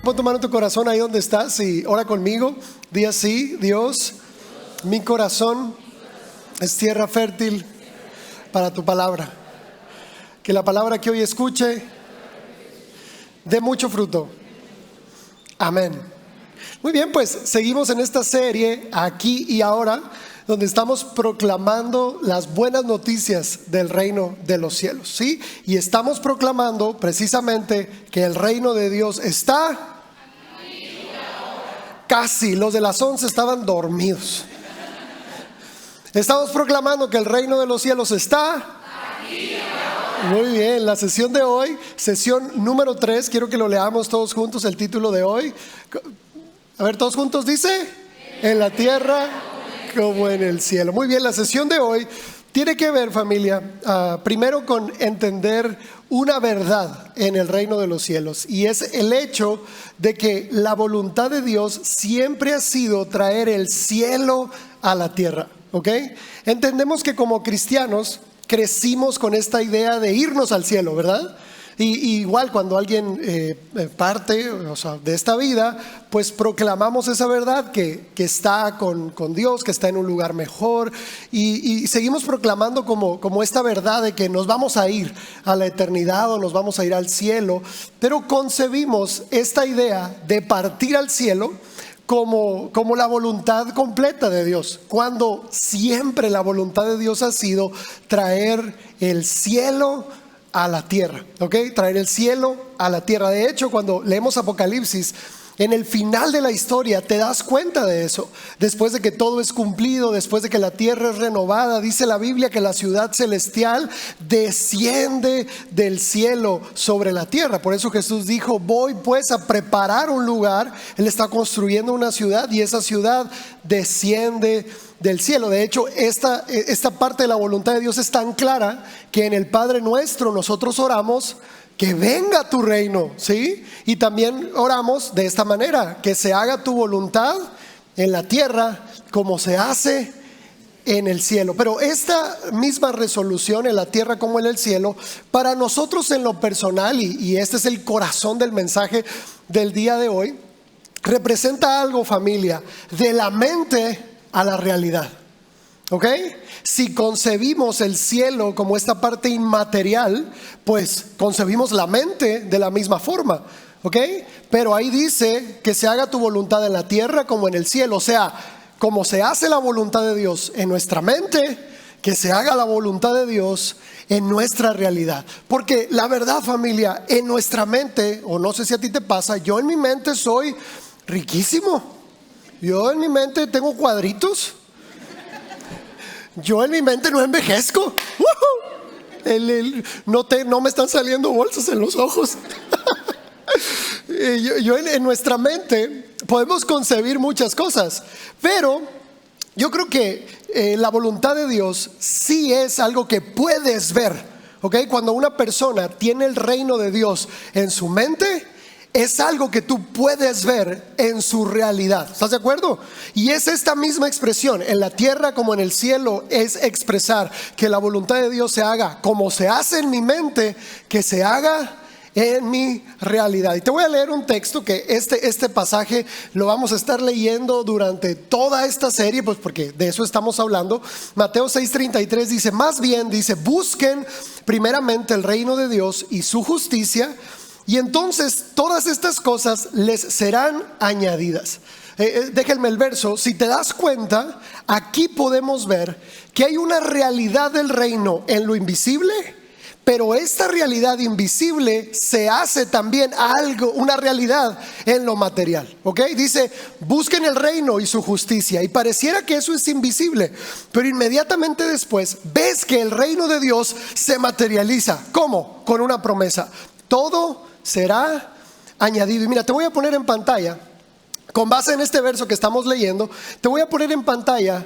Pon tu mano en tu corazón ahí donde estás y ora conmigo. Di así: Dios, mi corazón es tierra fértil para tu palabra. Que la palabra que hoy escuche dé mucho fruto. Amén. Muy bien, pues seguimos en esta serie Aquí y Ahora, donde estamos proclamando las buenas noticias del reino de los cielos, ¿sí? Y estamos proclamando precisamente que el reino de Dios está casi. Los de las 11 estaban dormidos. Estamos proclamando que el reino de los cielos está muy bien. La sesión de hoy, sesión número 3, quiero que lo leamos todos juntos, el título de hoy. A ver, todos juntos dice: en la tierra como en el cielo. Muy bien, la sesión de hoy tiene que ver, familia, primero con entender una verdad en el reino de los cielos, y es el hecho de que la voluntad de Dios siempre ha sido traer el cielo a la tierra, ¿ok? Entendemos que como cristianos crecimos con esta idea de irnos al cielo, ¿verdad? Y igual cuando alguien parte, o sea, de esta vida, pues proclamamos esa verdad que está con Dios, que está en un lugar mejor, y seguimos proclamando como esta verdad de que nos vamos a ir a la eternidad o nos vamos a ir al cielo, pero concebimos esta idea de partir al cielo como la voluntad completa de Dios, cuando siempre la voluntad de Dios ha sido traer el cielo a la tierra, ¿ok? Traer el cielo a la tierra. De hecho, cuando leemos Apocalipsis, en el final de la historia te das cuenta de eso. Después de que todo es cumplido, después de que la tierra es renovada, dice la Biblia que la ciudad celestial desciende del cielo sobre la tierra. Por eso Jesús dijo: voy pues a preparar un lugar. Él está construyendo una ciudad y esa ciudad desciende del cielo. De hecho, esta parte de la voluntad de Dios es tan clara que en el Padre Nuestro nosotros oramos: que venga tu reino, ¿sí? Y también oramos de esta manera: que se haga tu voluntad en la tierra como se hace en el cielo. Pero esta misma resolución, en la tierra como en el cielo, para nosotros en lo personal, y este es el corazón del mensaje del día de hoy, representa algo, familia, de la mente a la realidad, ¿ok? Si concebimos el cielo como esta parte inmaterial, pues concebimos la mente de la misma forma, ¿ok? Pero ahí dice que se haga tu voluntad en la tierra como en el cielo. O sea, como se hace la voluntad de Dios en nuestra mente, que se haga la voluntad de Dios en nuestra realidad. Porque la verdad, familia, en nuestra mente, o no sé si a ti te pasa, yo en mi mente soy riquísimo. Yo en mi mente tengo cuadritos. Yo en mi mente no envejezco. No me están saliendo bolsas en los ojos. En nuestra mente podemos concebir muchas cosas, pero yo creo que la voluntad de Dios sí es algo que puedes ver, ¿ok? Cuando una persona tiene el reino de Dios en su mente, es algo que tú puedes ver en su realidad. ¿Estás de acuerdo? Y es esta misma expresión, en la tierra como en el cielo, es expresar que la voluntad de Dios se haga como se hace en mi mente, que se haga en mi realidad. Y te voy a leer un texto que este pasaje lo vamos a estar leyendo durante toda esta serie, pues porque de eso estamos hablando. Mateo 6:33 dice: más bien, dice, busquen primeramente el reino de Dios y su justicia, y entonces todas estas cosas les serán añadidas. Déjenme el verso. Si te das cuenta, aquí podemos ver que hay una realidad del reino en lo invisible, pero esta realidad invisible se hace también algo, una realidad en lo material, ¿ok? Dice: busquen el reino y su justicia. Y pareciera que eso es invisible, pero inmediatamente después ves que el reino de Dios se materializa. ¿Cómo? Con una promesa: todo será añadido. Y mira, te voy a poner en pantalla, con base en este verso que estamos leyendo, te voy a poner en pantalla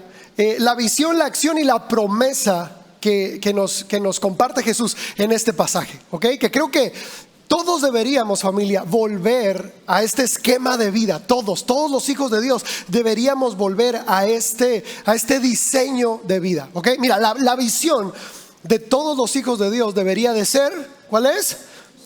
la visión, la acción y la promesa que nos comparte Jesús en este pasaje, ¿ok? Que creo que todos deberíamos, familia, volver a este esquema de vida. Todos los hijos de Dios deberíamos volver a este diseño de vida, ¿ok? Mira, la visión de todos los hijos de Dios debería de ser, ¿cuál es?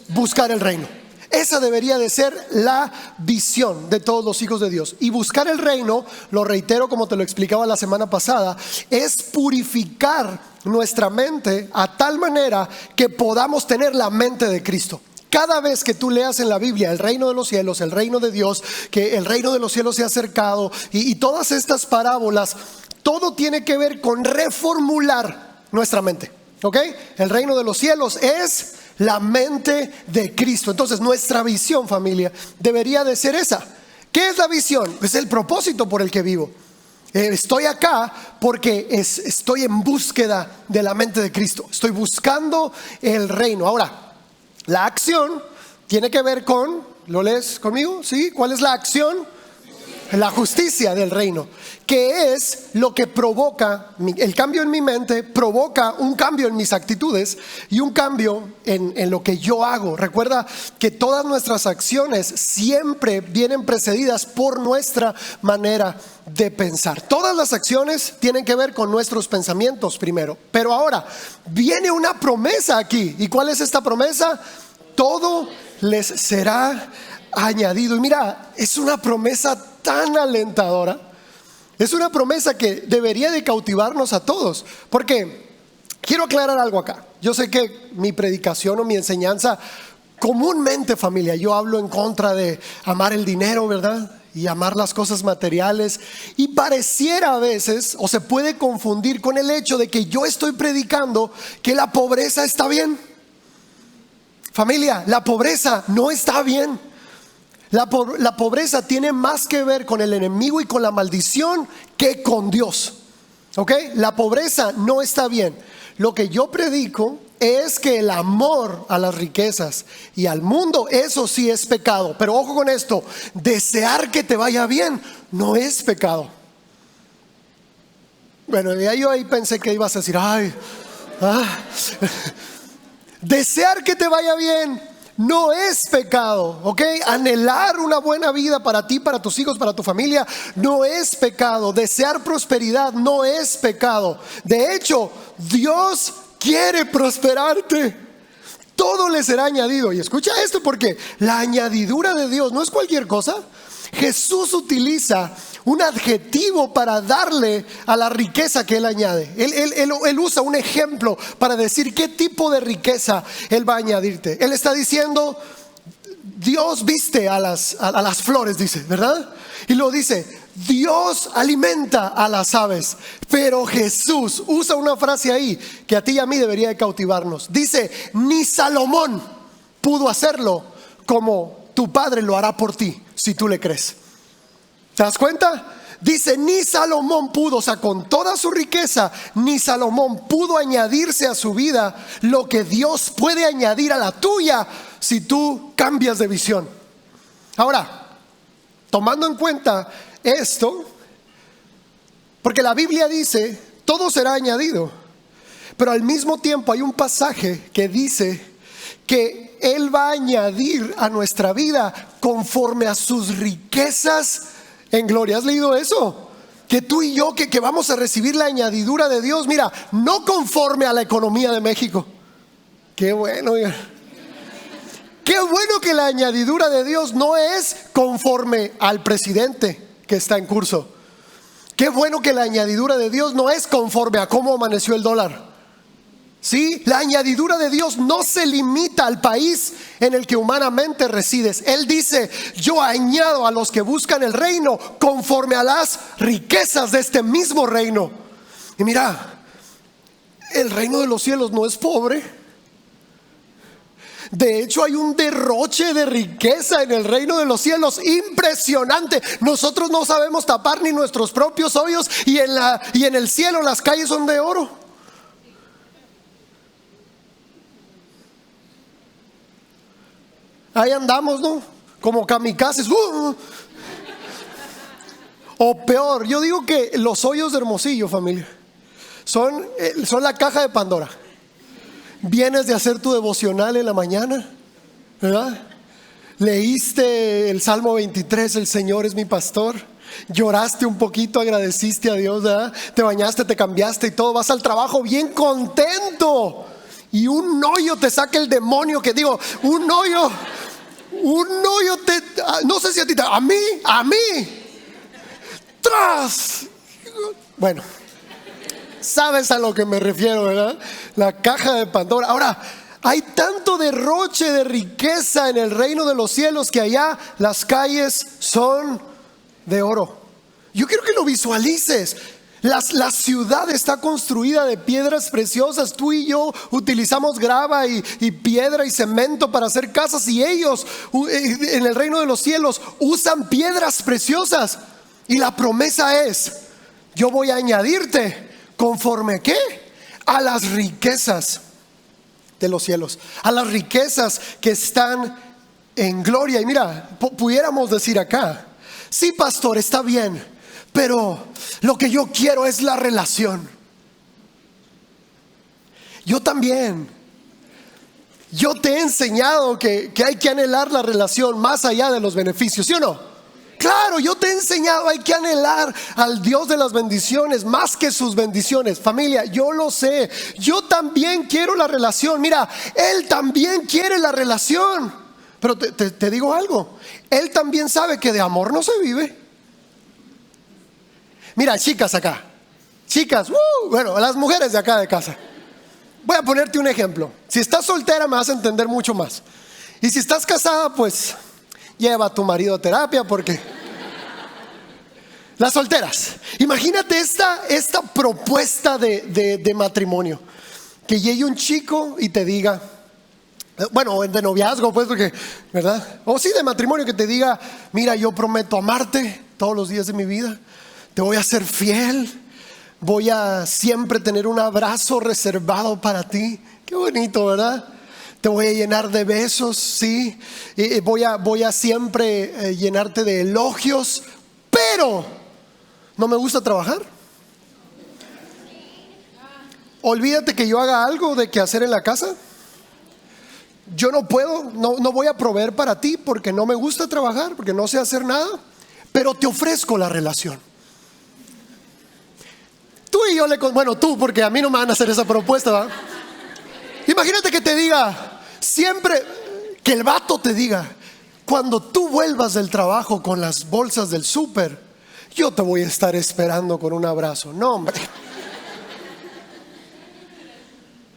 Buscar el reino. Esa debería de ser la visión de todos los hijos de Dios. Y buscar el reino, lo reitero como te lo explicaba la semana pasada, es purificar nuestra mente a tal manera que podamos tener la mente de Cristo. Cada vez que tú leas en la Biblia el reino de los cielos, el reino de Dios, que el reino de los cielos se ha acercado y todas estas parábolas, todo tiene que ver con reformular nuestra mente, ¿ok? El reino de los cielos es la mente de Cristo. Entonces nuestra visión, familia, debería de ser esa. ¿Qué es la visión? Es el propósito por el que vivo. Estoy acá porque estoy en búsqueda de la mente de Cristo. Estoy buscando el reino. Ahora, la acción tiene que ver con, ¿lo lees conmigo? ¿Sí? ¿Cuál es la acción? La justicia del reino, que es lo que provoca, el cambio en mi mente provoca un cambio en mis actitudes y un cambio en lo que yo hago. Recuerda que todas nuestras acciones siempre vienen precedidas por nuestra manera de pensar. Todas las acciones tienen que ver con nuestros pensamientos primero. Pero ahora viene una promesa aquí. ¿Y cuál es esta promesa? Todo les será añadido. Y mira, es una promesa tan alentadora. Es una promesa que debería de cautivarnos a todos. Porque quiero aclarar algo acá. Yo sé que mi predicación o mi enseñanza, comúnmente, familia, yo hablo en contra de amar el dinero, ¿verdad? Y amar las cosas materiales. Y pareciera a veces, o se puede confundir con el hecho de que yo estoy predicando que la pobreza está bien. Familia, la pobreza no está bien. La pobreza tiene más que ver con el enemigo y con la maldición que con Dios. ¿Ok? La pobreza no está bien. Lo que yo predico es que el amor a las riquezas y al mundo, eso sí es pecado. Pero ojo con esto, desear que te vaya bien no es pecado. Bueno, ya yo ahí pensé que ibas a decir, desear que te vaya bien no es pecado, ¿ok? Anhelar una buena vida para ti, para tus hijos, para tu familia, no es pecado. Desear prosperidad no es pecado. De hecho, Dios quiere prosperarte. Todo le será añadido. Y escucha esto, porque la añadidura de Dios no es cualquier cosa. Jesús utiliza un adjetivo para darle a la riqueza que Él añade. Él usa un ejemplo para decir qué tipo de riqueza Él va a añadirte. Él está diciendo, Dios viste a las flores, dice, ¿verdad? Y luego dice, Dios alimenta a las aves. Pero Jesús usa una frase ahí que a ti y a mí debería de cautivarnos. Dice, ni Salomón pudo hacerlo como tu Padre lo hará por ti si tú le crees. ¿Te das cuenta? Dice, ni Salomón pudo, o sea, con toda su riqueza, ni Salomón pudo añadirse a su vida lo que Dios puede añadir a la tuya si tú cambias de visión. Ahora, tomando en cuenta esto, porque la Biblia dice, todo será añadido, pero al mismo tiempo hay un pasaje que dice que Él va a añadir a nuestra vida conforme a sus riquezas en gloria. ¿Has leído eso? Que tú y yo que vamos a recibir la añadidura de Dios, mira, no conforme a la economía de México. Qué bueno, oiga. Qué bueno que la añadidura de Dios no es conforme al presidente que está en curso. Qué bueno que la añadidura de Dios no es conforme a cómo amaneció el dólar. Sí, la añadidura de Dios no se limita al país en el que humanamente resides. Él dice, yo añado a los que buscan el reino conforme a las riquezas de este mismo reino. Y mira, el reino de los cielos no es pobre. De hecho, hay un derroche de riqueza en el reino de los cielos impresionante. Nosotros no sabemos tapar ni nuestros propios hoyos, y en el cielo las calles son de oro. Ahí andamos, ¿no? Como kamikazes. O peor, yo digo que los hoyos de Hermosillo, familia, son la caja de Pandora. Vienes de hacer tu devocional en la mañana, ¿verdad? Leíste el Salmo 23, el Señor es mi pastor. Lloraste un poquito, agradeciste a Dios, ¿verdad? Te bañaste, te cambiaste y todo. Vas al trabajo bien contento. Y un hoyo te saca el demonio, un no sé si a mí, tras. Bueno, sabes a lo que me refiero, ¿verdad? La caja de Pandora. Ahora, hay tanto derroche de riqueza en el reino de los cielos que allá las calles son de oro. Yo quiero que lo visualices. La ciudad está construida de piedras preciosas. Tú y yo utilizamos grava y piedra y cemento para hacer casas, y ellos en el reino de los cielos usan piedras preciosas. Y la promesa es: yo voy a añadirte conforme ¿qué? A las riquezas de los cielos, a las riquezas que están en gloria. Y mira, pudiéramos decir acá: sí, pastor, está bien, pero lo que yo quiero es la relación. Yo también. Yo te he enseñado que hay que anhelar la relación más allá de los beneficios, ¿sí o no? Claro, yo te he enseñado, hay que anhelar al Dios de las bendiciones más que sus bendiciones. Familia, yo lo sé. Yo también quiero la relación. Mira, Él también quiere la relación. Pero te digo algo: Él también sabe que de amor no se vive. Mira, chicas acá, chicas, bueno, las mujeres de acá de casa. Voy a ponerte un ejemplo. Si estás soltera me vas a entender mucho más. Y si estás casada, pues lleva a tu marido a terapia, porque las solteras, imagínate esta propuesta de matrimonio: que llegue un chico y te diga, bueno, de noviazgo, pues, porque, ¿verdad? O sí, de matrimonio, que te diga: mira, yo prometo amarte todos los días de mi vida, te voy a ser fiel, voy a siempre tener un abrazo reservado para ti. Qué bonito, ¿verdad? Te voy a llenar de besos, sí. Voy a siempre llenarte de elogios, pero no me gusta trabajar. Olvídate que yo haga algo de que hacer en la casa. Yo no puedo, no voy a proveer para ti porque no me gusta trabajar, porque no sé hacer nada, pero te ofrezco la relación. Tú y yo bueno, tú, porque a mí no me van a hacer esa propuesta, ¿verdad? Imagínate que te diga, siempre, que el vato te diga: cuando tú vuelvas del trabajo con las bolsas del súper, yo te voy a estar esperando con un abrazo. No, hombre.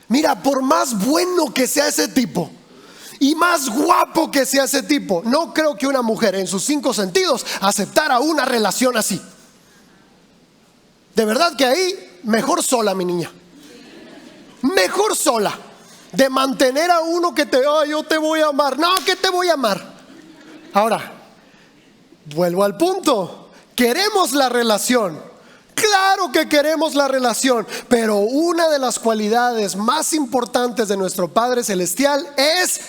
Mira, por más bueno que sea ese tipo y más guapo que sea ese tipo, no creo que una mujer en sus 5 sentidos aceptara una relación así. De verdad que ahí, mejor sola, mi niña. Mejor sola. De mantener a uno que yo te voy a amar. No, que te voy a amar. Ahora, vuelvo al punto. ¿Queremos la relación? Claro que queremos la relación, pero una de las cualidades más importantes de nuestro Padre Celestial es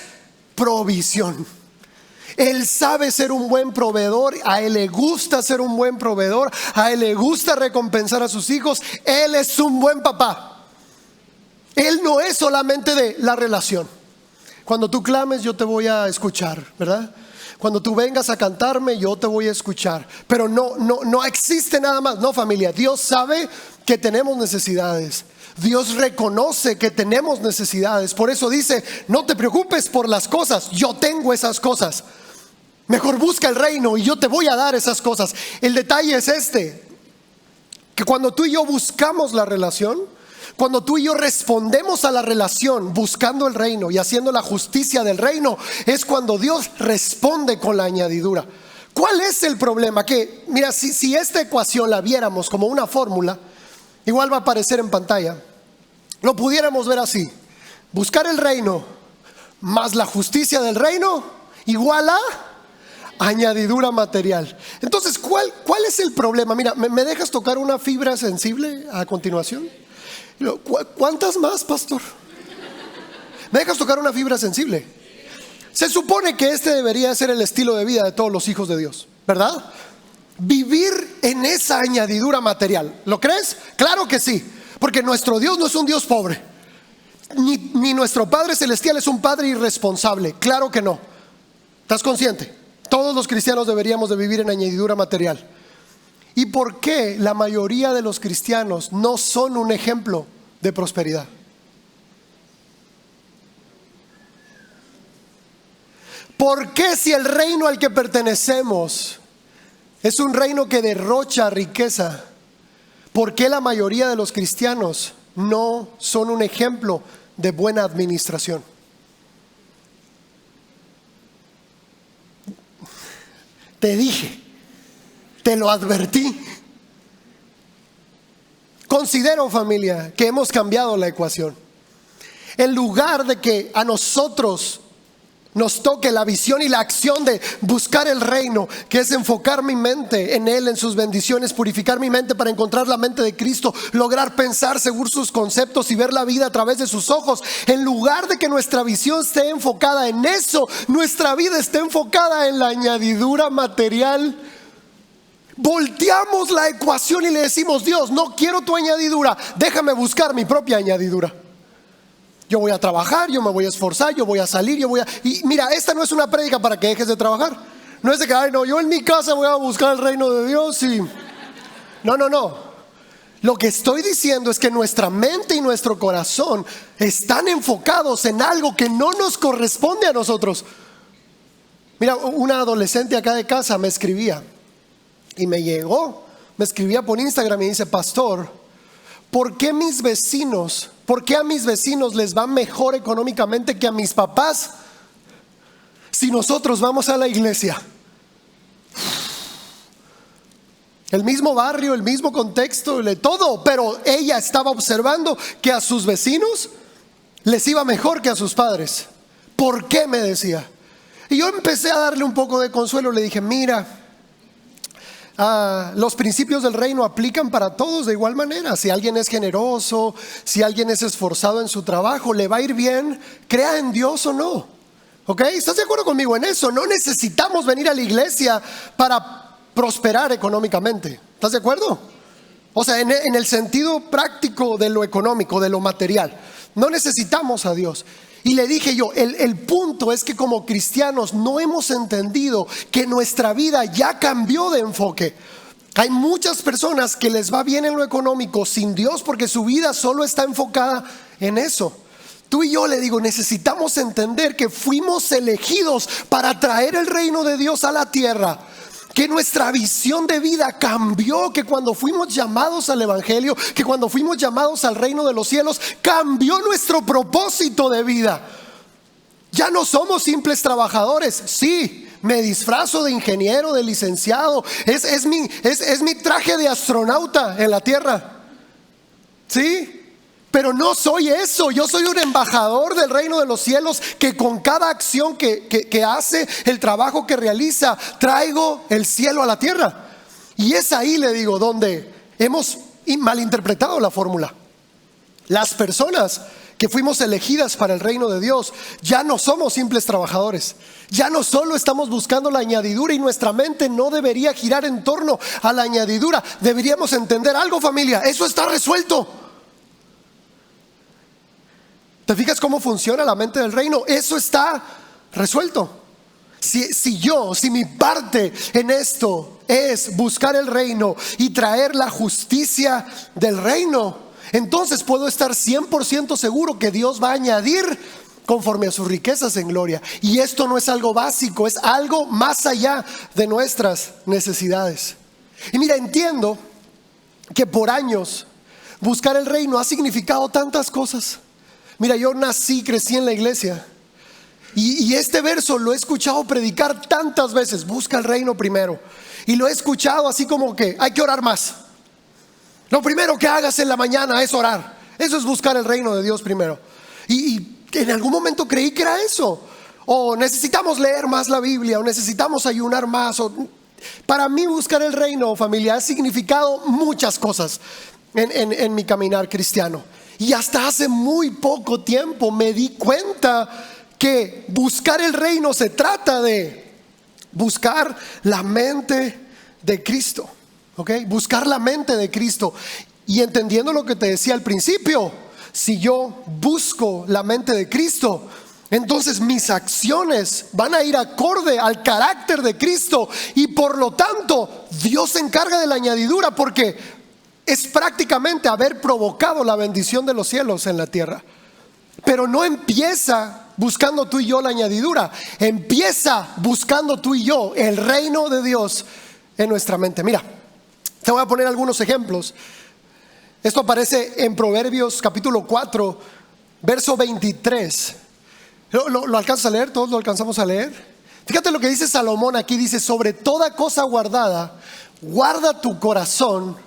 provisión. Él sabe ser un buen proveedor. A Él le gusta ser un buen proveedor. A Él le gusta recompensar a sus hijos. Él es un buen papá. Él no es solamente de la relación. Cuando tú clames, yo te voy a escuchar, ¿verdad? Cuando tú vengas a cantarme, yo te voy a escuchar. Pero no existe nada más. No, familia, Dios sabe que tenemos necesidades. Dios reconoce que tenemos necesidades. Por eso dice: no te preocupes por las cosas, yo tengo esas cosas. Mejor busca el reino y yo te voy a dar esas cosas. El detalle es que cuando tú y yo buscamos la relación, cuando tú y yo respondemos a la relación buscando el reino y haciendo la justicia del reino, es cuando Dios responde con la añadidura. ¿Cuál es el problema? Que mira, si esta ecuación la viéramos como una fórmula, igual va a aparecer en pantalla. Lo pudiéramos ver así: buscar el reino más la justicia del reino igual a añadidura material. Entonces, ¿cuál es el problema? Mira, ¿me dejas tocar una fibra sensible a continuación? ¿Cuántas más, pastor? ¿Me dejas tocar una fibra sensible? Se supone que este debería ser el estilo de vida de todos los hijos de Dios, ¿verdad? Vivir en esa añadidura material. ¿Lo crees? Claro que sí, porque nuestro Dios no es un Dios pobre, ni nuestro Padre Celestial es un Padre irresponsable. Claro que no. ¿Estás consciente? Todos los cristianos deberíamos de vivir en añadidura material. ¿Y por qué la mayoría de los cristianos no son un ejemplo de prosperidad? ¿Por qué si el reino al que pertenecemos es un reino que derrocha riqueza? ¿Por qué la mayoría de los cristianos no son un ejemplo de buena administración? Te dije, te lo advertí. Considero, familia, que hemos cambiado la ecuación. En lugar de que a nosotros nos toque la visión y la acción de buscar el reino, que es enfocar mi mente en Él, en sus bendiciones, purificar mi mente para encontrar la mente de Cristo, lograr pensar según sus conceptos y ver la vida a través de sus ojos. En lugar de que nuestra visión esté enfocada en eso, nuestra vida esté enfocada en la añadidura material. Volteamos la ecuación y le decimos: Dios, no quiero tu añadidura, déjame buscar mi propia añadidura. Yo voy a trabajar, yo me voy a esforzar, yo voy a salir, Y mira, esta no es una prédica para que dejes de trabajar. No es de que, no, yo en mi casa voy a buscar el reino de Dios y... No. Lo que estoy diciendo es que nuestra mente y nuestro corazón están enfocados en algo que no nos corresponde a nosotros. Mira, una adolescente acá de casa me escribía y me escribía por Instagram y dice: pastor, ¿por qué a mis vecinos les va mejor económicamente que a mis papás si nosotros vamos a la iglesia? El mismo barrio, el mismo contexto, todo, pero ella estaba observando que a sus vecinos les iba mejor que a sus padres. ¿Por qué?, me decía. Y yo empecé a darle un poco de consuelo. Le dije: mira, los principios del reino aplican para todos de igual manera. Si alguien es generoso, si alguien es esforzado en su trabajo, le va a ir bien, crea en Dios o no. ¿Ok? ¿Estás de acuerdo conmigo en eso? No necesitamos venir a la iglesia para prosperar económicamente. ¿Estás de acuerdo? O sea, en el sentido práctico de lo económico, de lo material. No necesitamos a Dios. Y le dije yo, el punto es que como cristianos no hemos entendido que nuestra vida ya cambió de enfoque. Hay muchas personas que les va bien en lo económico sin Dios porque su vida solo está enfocada en eso. Tú y yo, le digo, necesitamos entender que fuimos elegidos para traer el reino de Dios a la tierra. Que nuestra visión de vida cambió, que cuando fuimos llamados al evangelio, que cuando fuimos llamados al reino de los cielos, cambió nuestro propósito de vida. Ya no somos simples trabajadores. Sí, me disfrazo de ingeniero, de licenciado, es mi traje de astronauta en la tierra. Sí, pero no soy eso. Yo soy un embajador del reino de los cielos, que con cada acción que hace, el trabajo que realiza, traigo el cielo a la tierra. Y es ahí, le digo, donde hemos malinterpretado la fórmula. Las personas que fuimos elegidas para el reino de Dios ya no somos simples trabajadores. Ya no solo estamos buscando la añadidura, y nuestra mente no debería girar en torno a la añadidura. Deberíamos entender algo, familia: eso está resuelto. ¿Te fijas cómo funciona la mente del reino? Eso está resuelto. Si mi parte en esto es buscar el reino y traer la justicia del reino, entonces puedo estar 100% seguro que Dios va a añadir conforme a sus riquezas en gloria. Y esto no es algo básico, es algo más allá de nuestras necesidades. Y mira, entiendo que por años buscar el reino ha significado tantas cosas. Mira, yo crecí en la iglesia, y este verso lo he escuchado predicar tantas veces: busca el reino primero. Y lo he escuchado así como que hay que orar más. Lo primero que hagas en la mañana es orar. Eso es buscar el reino de Dios primero. Y en algún momento creí que era eso. O necesitamos leer más la Biblia, o necesitamos ayunar más. Para mí buscar el reino, familia, ha significado muchas cosas en mi caminar cristiano. Y hasta hace muy poco tiempo me di cuenta que buscar el reino se trata de buscar la mente de Cristo. ¿Ok? Buscar la mente de Cristo. Y entendiendo lo que te decía al principio, si yo busco la mente de Cristo, entonces mis acciones van a ir acorde al carácter de Cristo. Y por lo tanto, Dios se encarga de la añadidura, porque es prácticamente haber provocado la bendición de los cielos en la tierra. Pero no empieza buscando tú y yo la añadidura. Empieza buscando tú y yo el reino de Dios en nuestra mente. Mira, te voy a poner algunos ejemplos. Esto aparece en Proverbios capítulo 4, verso 23. ¿Lo alcanzas a leer? ¿Todos lo alcanzamos a leer? Fíjate lo que dice Salomón aquí. Dice: sobre toda cosa guardada, guarda tu corazón,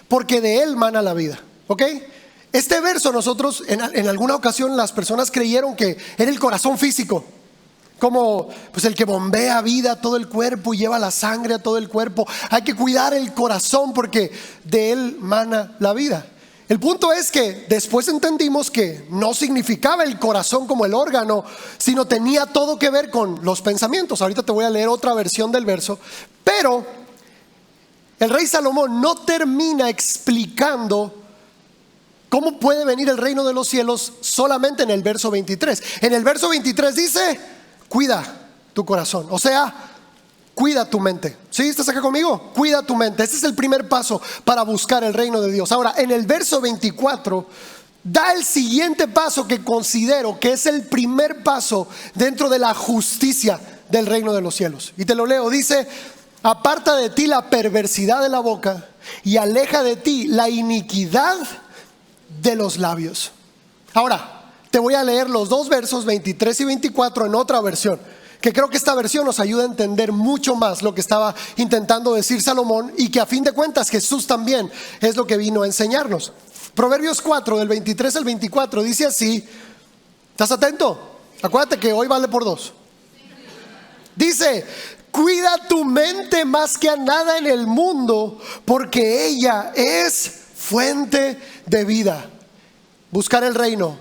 porque de él mana la vida. ¿Ok? Este verso nosotros, en alguna ocasión las personas creyeron que era el corazón físico, como pues el que bombea vida a todo el cuerpo y lleva la sangre a todo el cuerpo. Hay que cuidar el corazón porque de él mana la vida. El punto es que después entendimos que no significaba el corazón como el órgano, sino tenía todo que ver con los pensamientos. Ahorita te voy a leer otra versión del verso, pero el rey Salomón no termina explicando cómo puede venir el reino de los cielos solamente en el verso 23. En el verso 23 dice: cuida tu corazón, o sea, cuida tu mente. ¿Sí? ¿Estás acá conmigo? Cuida tu mente. Ese es el primer paso para buscar el reino de Dios. Ahora, en el verso 24 da el siguiente paso que considero que es el primer paso dentro de la justicia del reino de los cielos. Y te lo leo. Dice: aparta de ti la perversidad de la boca y aleja de ti la iniquidad de los labios. Ahora, te voy a leer los dos versos 23 y 24 en otra versión, que creo que esta versión nos ayuda a entender mucho más lo que estaba intentando decir Salomón, y que a fin de cuentas Jesús también es lo que vino a enseñarnos. Proverbios 4 del 23 al 24 dice así. ¿Estás atento? Acuérdate que hoy vale por dos. Dice: cuida tu mente más que a nada en el mundo, porque ella es fuente de vida. Buscar el reino.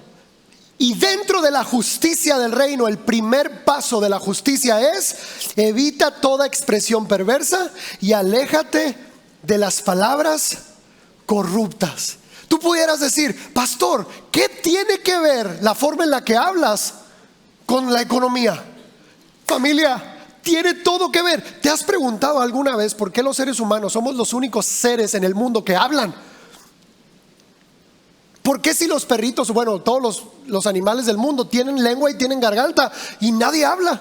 Y dentro de la justicia del reino, el primer paso de la justicia es: evita toda expresión perversa y aléjate de las palabras corruptas. Tú pudieras decir: pastor, ¿qué tiene que ver la forma en la que hablas con la economía? Familia, tiene todo que ver. ¿Te has preguntado alguna vez por qué los seres humanos somos los únicos seres en el mundo que hablan? ¿Por qué si los perritos, bueno, todos los animales del mundo tienen lengua y tienen garganta y nadie habla?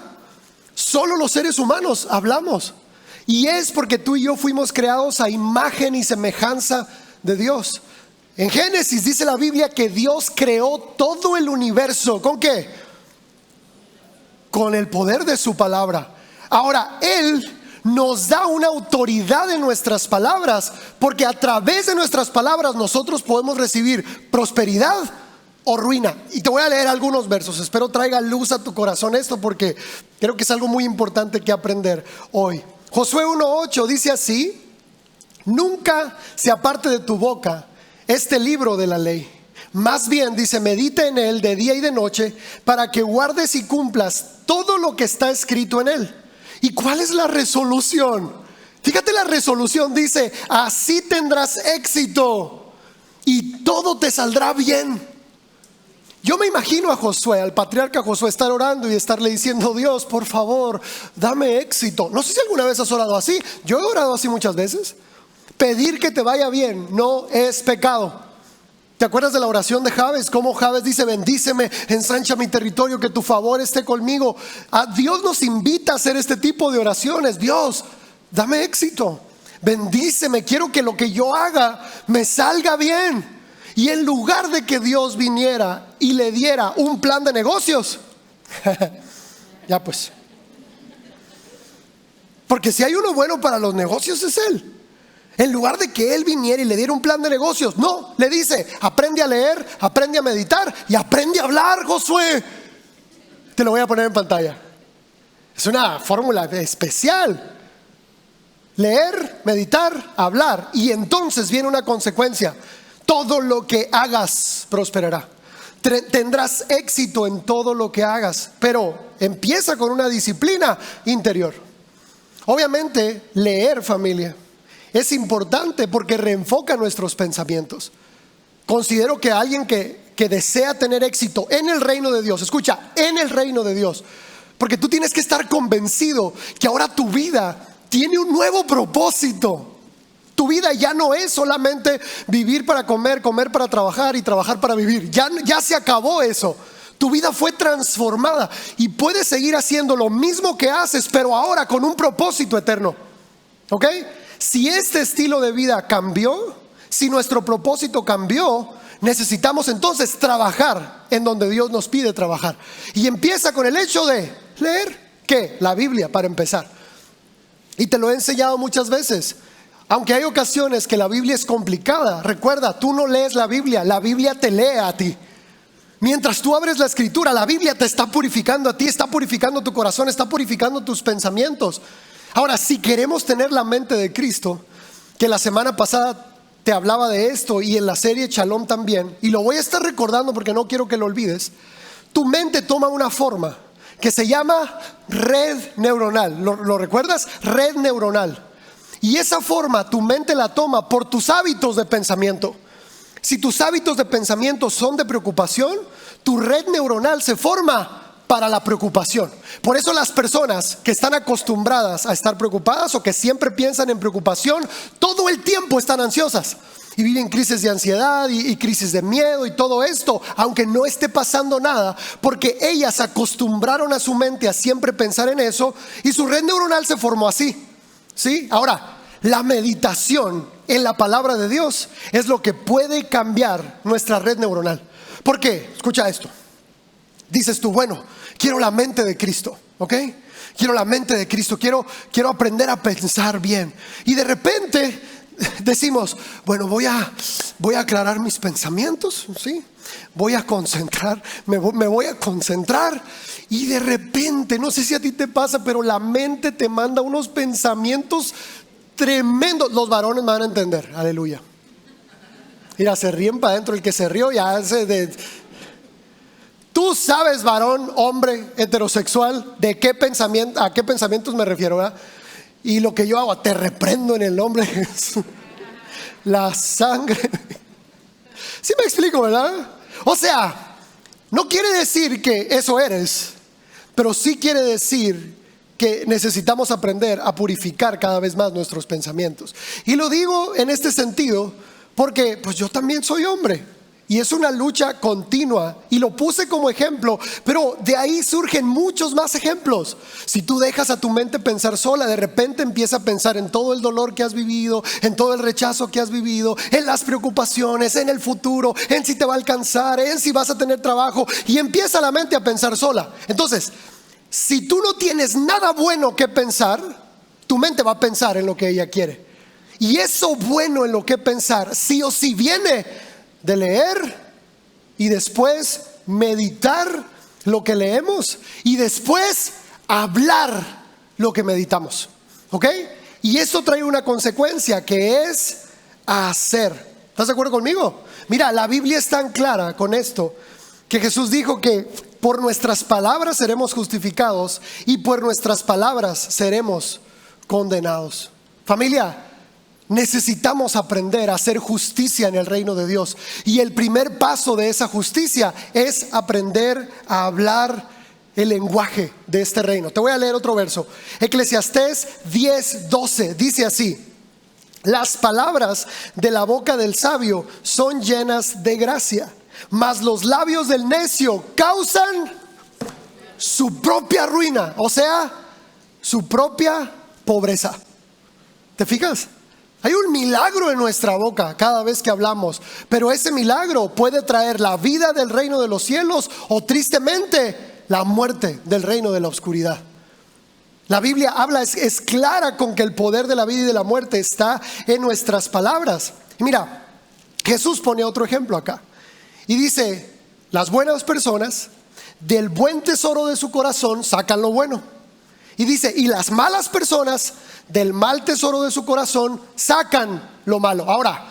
Solo los seres humanos hablamos. Y es porque tú y yo fuimos creados a imagen y semejanza de Dios. En Génesis dice la Biblia que Dios creó todo el universo. ¿Con qué? Con el poder de su palabra. Ahora, Él nos da una autoridad en nuestras palabras, porque a través de nuestras palabras nosotros podemos recibir prosperidad o ruina. Y te voy a leer algunos versos. Espero traiga luz a tu corazón esto, porque creo que es algo muy importante que aprender hoy. Josué 1:8 dice así: nunca se aparte de tu boca este libro de la ley, más bien, dice, medita en él de día y de noche, para que guardes y cumplas todo lo que está escrito en él. ¿Y cuál es la resolución? Fíjate, la resolución dice: así tendrás éxito y todo te saldrá bien. Yo me imagino a Josué, al patriarca Josué, estar orando y estarle diciendo: Dios, por favor, dame éxito. No sé si alguna vez has orado así. Yo he orado así muchas veces. Pedir que te vaya bien no es pecado. ¿Te acuerdas de la oración de Jabes? Cómo Jabes dice: bendíceme, ensancha mi territorio, que tu favor esté conmigo. Dios nos invita a hacer este tipo de oraciones. Dios, dame éxito, bendíceme, quiero que lo que yo haga me salga bien. Y en lugar de que Dios viniera y le diera un plan de negocios, ya pues, porque si hay uno bueno para los negocios es Él. En lugar de que Él viniera y le diera un plan de negocios, no, le dice: aprende a leer, aprende a meditar y aprende a hablar, Josué. Te lo voy a poner en pantalla. Es una fórmula especial. Leer, meditar, hablar. Y entonces viene una consecuencia: todo lo que hagas prosperará. Tendrás éxito en todo lo que hagas. Pero empieza con una disciplina interior. Obviamente, leer, familia, es importante porque reenfoca nuestros pensamientos. Considero que alguien que desea tener éxito en el reino de Dios, escucha, en el reino de Dios, porque tú tienes que estar convencido que ahora tu vida tiene un nuevo propósito. Tu vida ya no es solamente vivir para comer, comer para trabajar y trabajar para vivir. Ya se acabó eso. Tu vida fue transformada y puedes seguir haciendo lo mismo que haces, pero ahora con un propósito eterno. ¿Ok? Si este estilo de vida cambió, si nuestro propósito cambió, necesitamos entonces trabajar en donde Dios nos pide trabajar. Y empieza con el hecho de leer, ¿qué? La Biblia, para empezar. Y te lo he enseñado muchas veces. Aunque hay ocasiones que la Biblia es complicada, recuerda, tú no lees la Biblia te lee a ti. Mientras tú abres la escritura, la Biblia te está purificando a ti, está purificando tu corazón, está purificando tus pensamientos. Ahora, si queremos tener la mente de Cristo, que la semana pasada te hablaba de esto y en la serie Shalom también, y lo voy a estar recordando porque no quiero que lo olvides, tu mente toma una forma que se llama red neuronal. ¿Lo recuerdas? Red neuronal. Y esa forma tu mente la toma por tus hábitos de pensamiento. Si tus hábitos de pensamiento son de preocupación, tu red neuronal se forma para la preocupación. Por eso las personas que están acostumbradas a estar preocupadas o que siempre piensan en preocupación, todo el tiempo están ansiosas y viven crisis de ansiedad y crisis de miedo y todo esto, aunque no esté pasando nada, porque ellas acostumbraron a su mente a siempre pensar en eso y su red neuronal se formó así. ¿Sí? Ahora, la meditación en la palabra de Dios es lo que puede cambiar nuestra red neuronal. ¿Por qué? Escucha esto. Dices tú, bueno, quiero la mente de Cristo, ¿ok? Quiero la mente de Cristo, quiero aprender a pensar bien. Y de repente decimos, bueno, voy a aclarar mis pensamientos, ¿sí? Voy a concentrar, me voy a concentrar. Y de repente, no sé si a ti te pasa, pero la mente te manda unos pensamientos tremendos. Los varones me van a entender, aleluya. Mira, se ríen para adentro, el que se rió ya hace de... Tú sabes, varón, hombre, heterosexual, a qué pensamientos me refiero, ¿verdad? Y lo que yo hago, te reprendo en el nombre de Jesús. La sangre. ¿Sí me explico, verdad? O sea, no quiere decir que eso eres, pero sí quiere decir que necesitamos aprender a purificar cada vez más nuestros pensamientos. Y lo digo en este sentido porque pues yo también soy hombre. Y es una lucha continua. Y lo puse como ejemplo, pero de ahí surgen muchos más ejemplos. Si tú dejas a tu mente pensar sola, de repente empieza a pensar en todo el dolor que has vivido, en todo el rechazo que has vivido, en las preocupaciones, en el futuro, en si te va a alcanzar, en si vas a tener trabajo. Y empieza la mente a pensar sola. Entonces, si tú no tienes nada bueno que pensar, tu mente va a pensar en lo que ella quiere. Y eso bueno en lo que pensar, sí o sí viene de leer y después meditar lo que leemos y después hablar lo que meditamos. ¿Ok? Y eso trae una consecuencia que es hacer. ¿Estás de acuerdo conmigo? Mira, la Biblia es tan clara con esto que Jesús dijo que por nuestras palabras seremos justificados y por nuestras palabras seremos condenados. Familia, necesitamos aprender a hacer justicia en el reino de Dios. Y el primer paso de esa justicia es aprender a hablar el lenguaje de este reino. Te voy a leer otro verso. Eclesiastés 10:12 dice así: las palabras de la boca del sabio son llenas de gracia, mas los labios del necio causan su propia ruina, o sea, su propia pobreza. ¿Te fijas? Hay un milagro en nuestra boca cada vez que hablamos, pero ese milagro puede traer la vida del reino de los cielos o tristemente la muerte del reino de la oscuridad. La Biblia habla, es clara con que el poder de la vida y de la muerte está en nuestras palabras. Y mira, Jesús pone otro ejemplo acá y dice: las buenas personas del buen tesoro de su corazón sacan lo bueno. Y dice, y las malas personas del mal tesoro de su corazón sacan lo malo. Ahora,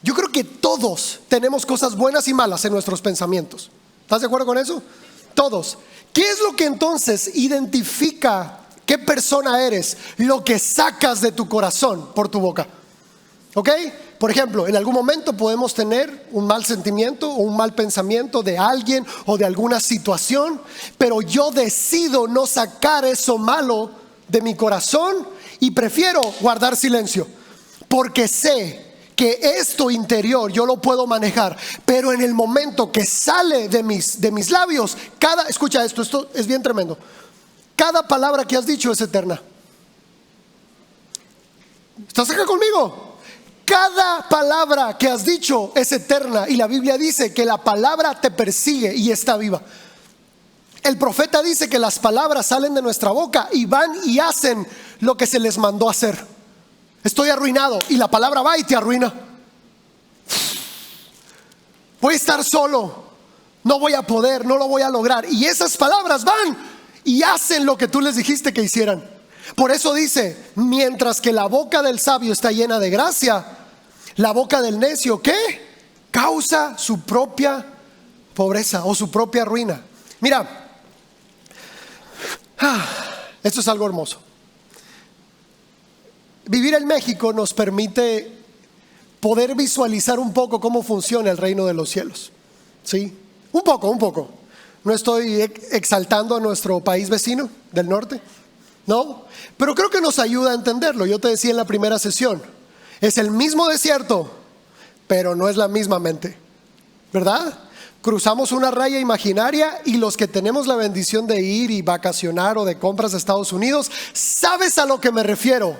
yo creo que todos tenemos cosas buenas y malas en nuestros pensamientos. ¿Estás de acuerdo con eso? Todos. ¿Qué es lo que entonces identifica qué persona eres? Lo que sacas de tu corazón por tu boca. ¿Ok? Por ejemplo, en algún momento podemos tener un mal sentimiento o un mal pensamiento de alguien o de alguna situación, pero yo decido no sacar eso malo de mi corazón y prefiero guardar silencio, porque sé que esto interior yo lo puedo manejar, pero en el momento que sale de mis labios, escucha esto es bien tremendo. Cada palabra que has dicho es eterna. ¿Estás acá conmigo? Cada palabra que has dicho es eterna, y la Biblia dice que la palabra te persigue y está viva. El profeta dice que las palabras salen de nuestra boca y van y hacen lo que se les mandó hacer. Estoy arruinado, y la palabra va y te arruina. Voy a estar solo, no voy a poder, no lo voy a lograr, y esas palabras van y hacen lo que tú les dijiste que hicieran. Por eso dice, mientras que la boca del sabio está llena de gracia, la boca del necio, ¿qué? Causa su propia pobreza o su propia ruina. Mira, esto es algo hermoso. Vivir en México nos permite poder visualizar un poco cómo funciona el reino de los cielos. ¿Sí? Un poco. No estoy exaltando a nuestro país vecino del norte, no, pero creo que nos ayuda a entenderlo. Yo te decía en la primera sesión, es el mismo desierto, pero no es la misma mente, ¿verdad? Cruzamos una raya imaginaria, y los que tenemos la bendición de ir y vacacionar o de compras a Estados Unidos, ¿sabes a lo que me refiero?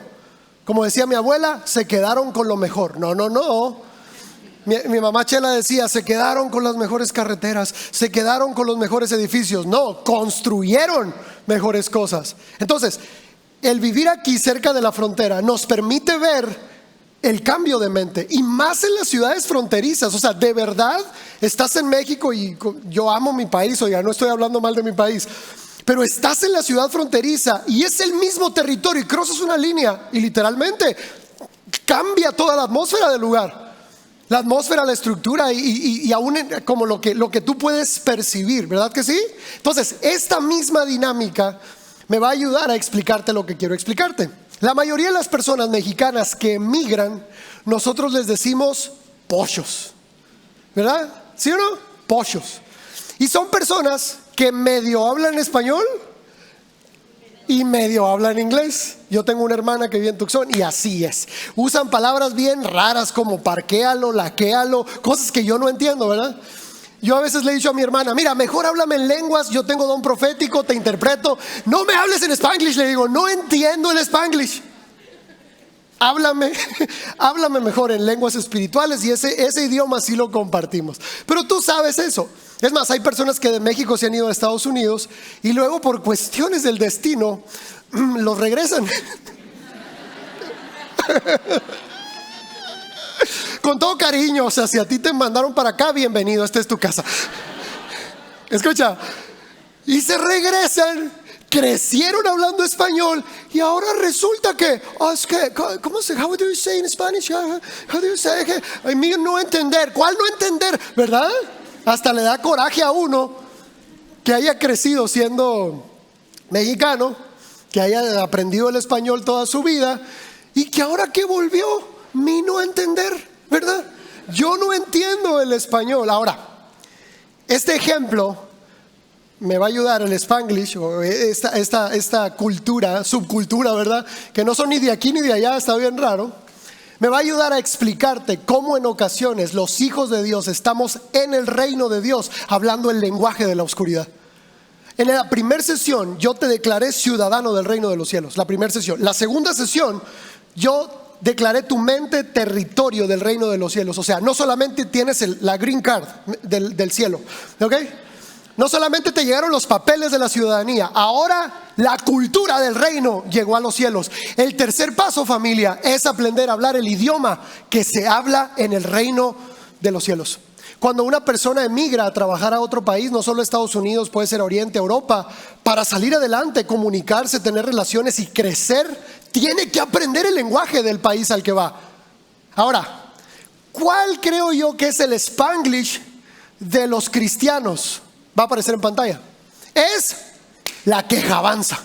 Como decía mi abuela, se quedaron con lo mejor. No. Mi mamá Chela decía, se quedaron con las mejores carreteras, se quedaron con los mejores edificios. No, construyeron mejores cosas. Entonces, el vivir aquí cerca de la frontera nos permite ver el cambio de mente, y más en las ciudades fronterizas. O sea, de verdad, estás en México, y yo amo mi país, oiga, no estoy hablando mal de mi país, pero estás en la ciudad fronteriza y es el mismo territorio, y cruzas una línea y literalmente cambia toda la atmósfera del lugar. La atmósfera, la estructura, y aún como lo que tú puedes percibir, ¿verdad que sí? Entonces, esta misma dinámica me va a ayudar a explicarte lo que quiero explicarte. La mayoría de las personas mexicanas que emigran, nosotros les decimos pollos, ¿verdad? ¿Sí o no? Pollos. Y son personas que medio hablan español y medio hablan inglés. Yo tengo una hermana que vive en Tucson y así es. Usan palabras bien raras como parquéalo, laquéalo, cosas que yo no entiendo, ¿verdad? Yo a veces le he dicho a mi hermana, mira, mejor háblame en lenguas, yo tengo don profético, te interpreto. No me hables en Spanglish, le digo, no entiendo el Spanglish. Háblame mejor en lenguas espirituales, y ese idioma sí lo compartimos. Pero tú sabes eso. Es más, hay personas que de México se han ido a Estados Unidos y luego por cuestiones del destino los regresan. Con todo cariño, o sea, si a ti te mandaron para acá, bienvenido, esta es tu casa. Escucha, y se regresan, crecieron hablando español, y ahora resulta que, es que, ¿cómo se? How do you say in Spanish? How do you say? I mean, no entender. ¿Cuál no entender? ¿Verdad? Hasta le da coraje a uno que haya crecido siendo mexicano, que haya aprendido el español toda su vida, y que ahora que volvió, ni no entender, ¿verdad? Yo no entiendo el español. Ahora, este ejemplo me va a ayudar, el Spanglish, o esta cultura, subcultura, ¿verdad? Que no son ni de aquí ni de allá, está bien raro. Me va a ayudar a explicarte cómo en ocasiones los hijos de Dios estamos en el reino de Dios hablando el lenguaje de la oscuridad. En la primera sesión yo te declaré ciudadano del reino de los cielos, la primera sesión. La segunda sesión yo declaré tu mente territorio del reino de los cielos. O sea, no solamente tienes la green card del cielo, ¿ok? No solamente te llegaron los papeles de la ciudadanía, ahora la cultura del reino llegó a los cielos. El tercer paso, familia, es aprender a hablar el idioma que se habla en el reino de los cielos. Cuando una persona emigra a trabajar a otro país, no solo Estados Unidos, puede ser Oriente, Europa, para salir adelante, comunicarse, tener relaciones y crecer, tiene que aprender el lenguaje del país al que va. Ahora, ¿cuál creo yo que es el Spanglish de los cristianos? Va a aparecer en pantalla. Es la quejabanza.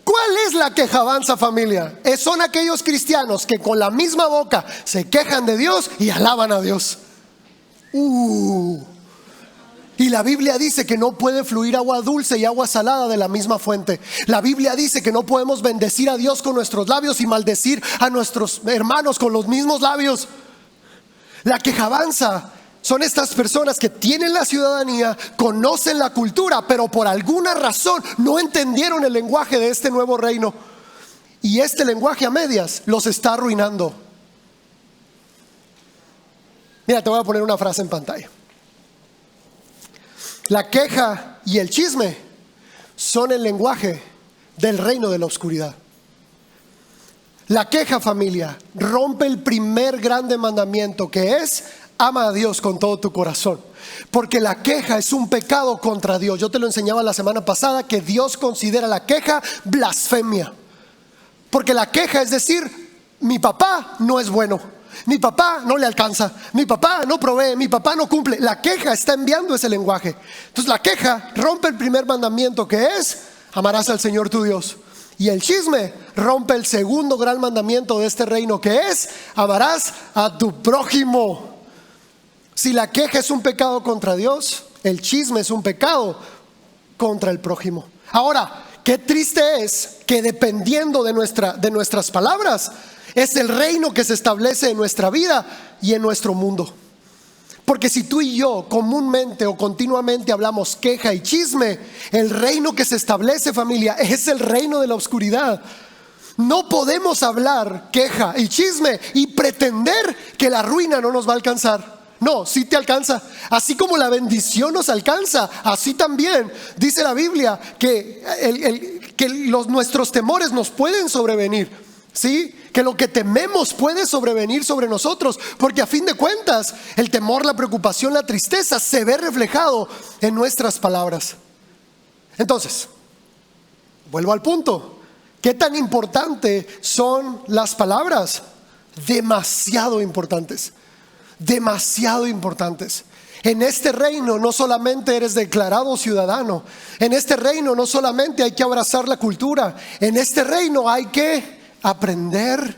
¿Cuál es la quejabanza, familia? Son aquellos cristianos que con la misma boca se quejan de Dios y alaban a Dios. Y la Biblia dice que no puede fluir agua dulce y agua salada de la misma fuente. La Biblia dice que no podemos bendecir a Dios con nuestros labios y maldecir a nuestros hermanos con los mismos labios. La quejabanza son estas personas que tienen la ciudadanía, conocen la cultura, pero por alguna razón no entendieron el lenguaje de este nuevo reino. Y este lenguaje a medias los está arruinando. Mira, te voy a poner una frase en pantalla. La queja y el chisme son el lenguaje del reino de la oscuridad. La queja, familia, rompe el primer grande mandamiento, que es: ama a Dios con todo tu corazón. Porque la queja es un pecado contra Dios. Yo te lo enseñaba la semana pasada que Dios considera la queja blasfemia. Porque la queja es decir: mi papá no es bueno, mi papá no le alcanza, mi papá no provee, mi papá no cumple. La queja está enviando ese lenguaje. Entonces la queja rompe el primer mandamiento, que es: amarás al Señor tu Dios. Y el chisme rompe el segundo gran mandamiento de este reino, que es: amarás a tu prójimo. Si la queja es un pecado contra Dios, el chisme es un pecado contra el prójimo. Ahora, qué triste es que dependiendo de nuestras palabras, es el reino que se establece en nuestra vida y en nuestro mundo. Porque si tú y yo comúnmente o continuamente hablamos queja y chisme, el reino que se establece, familia, es el reino de la oscuridad. No podemos hablar queja y chisme y pretender que la ruina no nos va a alcanzar. No, sí te alcanza. Así como la bendición nos alcanza, así también dice la Biblia que nuestros temores nos pueden sobrevenir. ¿Sí? Que lo que tememos puede sobrevenir sobre nosotros, porque a fin de cuentas el temor, la preocupación, la tristeza se ve reflejado en nuestras palabras. Entonces, vuelvo al punto. ¿Qué tan importante son las palabras? Demasiado importantes. Demasiado importantes. En este reino no solamente eres declarado ciudadano. En este reino no solamente hay que abrazar la cultura. En este reino hay que aprender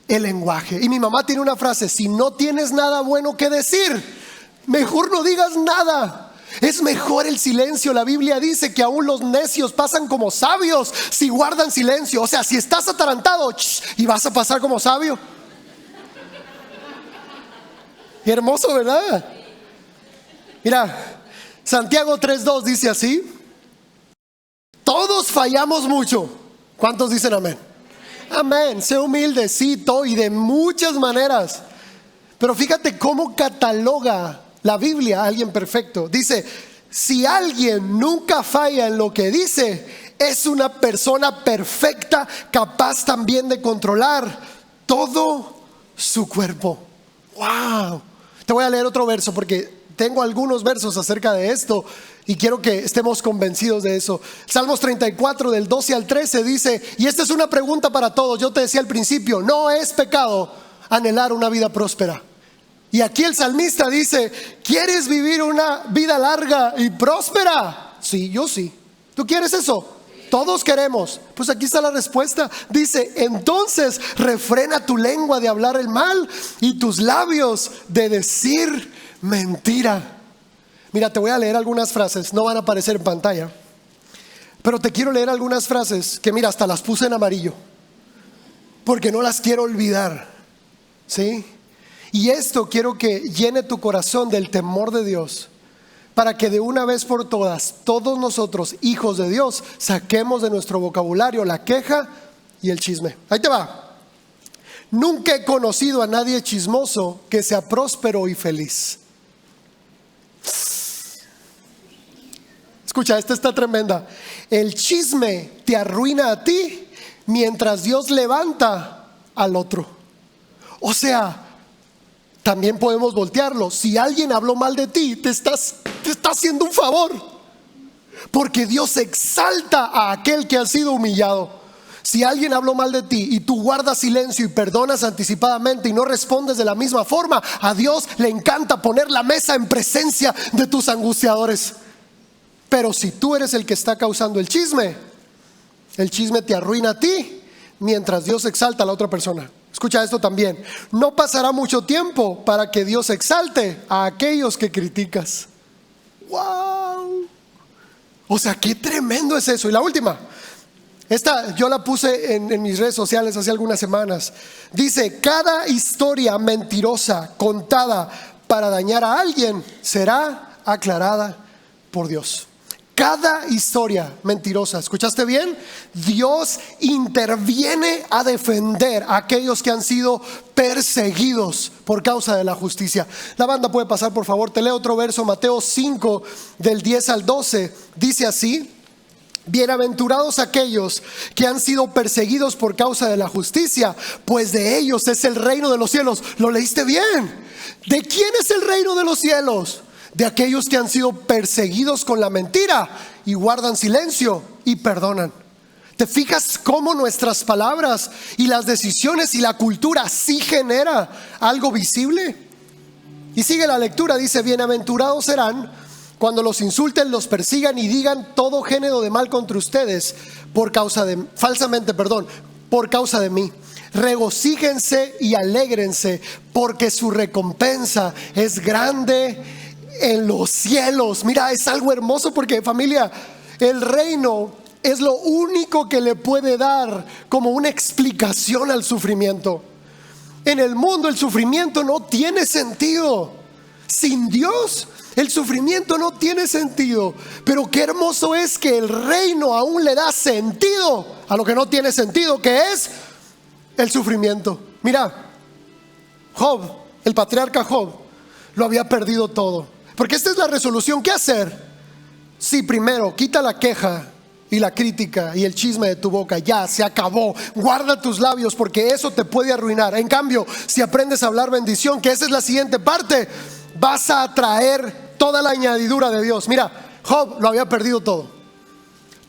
el lenguaje. Y mi mamá tiene una frase: si no tienes nada bueno que decir, mejor no digas nada. Es mejor el silencio. La Biblia dice que aún los necios pasan como sabios si guardan silencio. O sea, si estás atarantado, y vas a pasar como sabio. Y hermoso, ¿verdad? Mira, Santiago 3:2 dice así: todos fallamos mucho. ¿Cuántos dicen amén? Amén. Sé humildecito y de muchas maneras. Pero fíjate cómo cataloga la Biblia a alguien perfecto. Dice: si alguien nunca falla en lo que dice, es una persona perfecta, capaz también de controlar todo su cuerpo. Wow. Te voy a leer otro verso porque tengo algunos versos acerca de esto y quiero que estemos convencidos de eso. Salmos 34 del 12 al 13 dice, y esta es una pregunta para todos. Yo te decía al principio, no es pecado anhelar una vida próspera. Y aquí el salmista dice, ¿quieres vivir una vida larga y próspera? Sí, yo sí. ¿Tú quieres eso? Todos queremos. Pues aquí está la respuesta. Dice, entonces refrena tu lengua de hablar el mal y tus labios de decir mentira. Mira, te voy a leer algunas frases, no van a aparecer en pantalla, pero te quiero leer algunas frases que mira, hasta las puse en amarillo porque no las quiero olvidar. ¿Sí? Y esto quiero que llene tu corazón del temor de Dios, para que de una vez por todas, todos nosotros, hijos de Dios, saquemos de nuestro vocabulario la queja y el chisme. Ahí te va. Nunca he conocido a nadie chismoso que sea próspero y feliz. Escucha, esta está tremenda. El chisme te arruina a ti mientras Dios levanta al otro. O sea, también podemos voltearlo. Si alguien habló mal de ti, te está haciendo un favor, porque Dios exalta a aquel que ha sido humillado. Si alguien habló mal de ti y tú guardas silencio y perdonas anticipadamente y no respondes de la misma forma, a Dios le encanta poner la mesa en presencia de tus angustiadores. Pero si tú eres el que está causando el chisme te arruina a ti mientras Dios exalta a la otra persona. Escucha esto también. No pasará mucho tiempo para que Dios exalte a aquellos que criticas. ¡Wow! O sea, qué tremendo es eso. Y la última, esta yo la puse en mis redes sociales hace algunas semanas. Dice: cada historia mentirosa contada para dañar a alguien será aclarada por Dios. Cada historia mentirosa, ¿escuchaste bien? Dios interviene a defender a aquellos que han sido perseguidos por causa de la justicia. La banda puede pasar, por favor. Te leo otro verso, Mateo 5, del 10 al 12. Dice así: bienaventurados aquellos que han sido perseguidos por causa de la justicia, pues de ellos es el reino de los cielos. ¿Lo leíste bien? ¿De quién es el reino de los cielos? De aquellos que han sido perseguidos con la mentira y guardan silencio y perdonan. ¿Te fijas cómo nuestras palabras y las decisiones y la cultura sí genera algo visible? Y sigue la lectura, dice: bienaventurados serán cuando los insulten, los persigan y digan todo género de mal contra ustedes por causa de mí. Regocíjense y alégrense, porque su recompensa es grande en los cielos. Mira, es algo hermoso, porque, familia, el reino es lo único que le puede dar como una explicación al sufrimiento. En el mundo el sufrimiento no tiene sentido. Sin Dios el sufrimiento no tiene sentido. Pero qué hermoso es que el reino aún le da sentido a lo que no tiene sentido, que es el sufrimiento. Mira, Job, el patriarca Job, lo había perdido todo. Porque esta es la resolución. ¿Qué hacer? Sí, primero, quita la queja y la crítica y el chisme de tu boca. Ya, se acabó. Guarda tus labios, porque eso te puede arruinar. En cambio, si aprendes a hablar bendición, que esa es la siguiente parte, vas a atraer toda la añadidura de Dios. Mira, Job lo había perdido todo.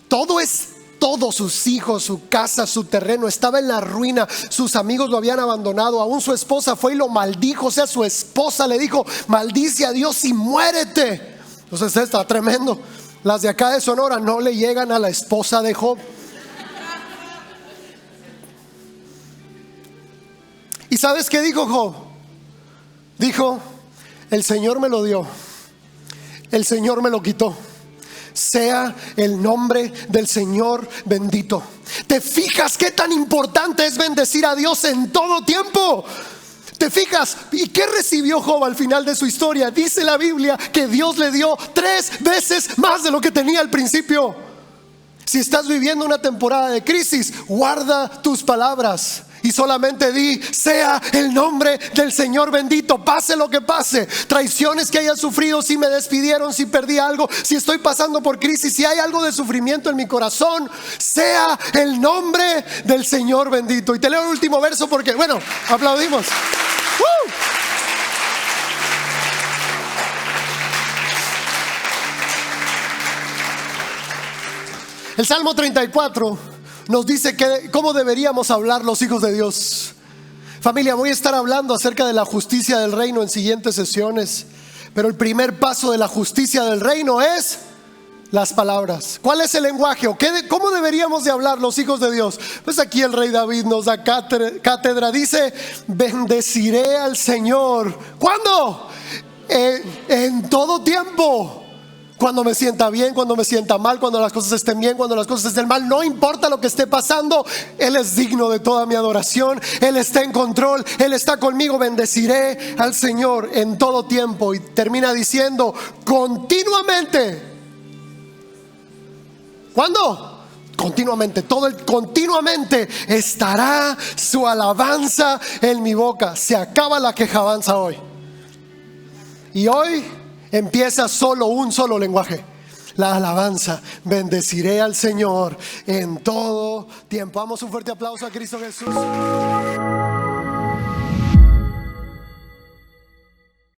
Todos sus hijos, su casa, su terreno estaba en la ruina. Sus amigos lo habían abandonado. Aún su esposa fue y lo maldijo. O sea, su esposa le dijo: maldice a Dios y muérete. Entonces está tremendo. Las de acá de Sonora no le llegan a la esposa de Job. ¿Y sabes qué dijo Job? Dijo: el Señor me lo dio, el Señor me lo quitó. Sea el nombre del Señor bendito. ¿Te fijas qué tan importante es bendecir a Dios en todo tiempo? ¿Te fijas? ¿Y qué recibió Job al final de su historia? Dice la Biblia que Dios le dio 3 veces más de lo que tenía al principio. Si estás viviendo una temporada de crisis, guarda tus palabras y solamente di: sea el nombre del Señor bendito. Pase lo que pase, traiciones que haya sufrido, si me despidieron, si perdí algo, si estoy pasando por crisis, si hay algo de sufrimiento en mi corazón, sea el nombre del Señor bendito. Y te leo el último verso porque, bueno, aplaudimos. El Salmo 34 nos dice cómo deberíamos hablar los hijos de Dios. Familia, voy a estar hablando acerca de la justicia del reino en siguientes sesiones, pero el primer paso de la justicia del reino es las palabras. ¿Cuál es el lenguaje? ¿O cómo deberíamos de hablar los hijos de Dios? Pues aquí el rey David nos da cátedra. Dice: bendeciré al Señor. ¿Cuándo? En todo tiempo. Cuando me sienta bien, cuando me sienta mal, cuando las cosas estén bien, cuando las cosas estén mal, no importa lo que esté pasando, Él es digno de toda mi adoración. Él está en control, Él está conmigo. Bendeciré al Señor en todo tiempo. Y termina diciendo: continuamente. ¿Cuándo? Continuamente. Continuamente estará su alabanza en mi boca. Se acaba la quejabanza hoy. Y hoy empieza un solo lenguaje: la alabanza. Bendeciré al Señor en todo tiempo. Damos un fuerte aplauso a Cristo Jesús.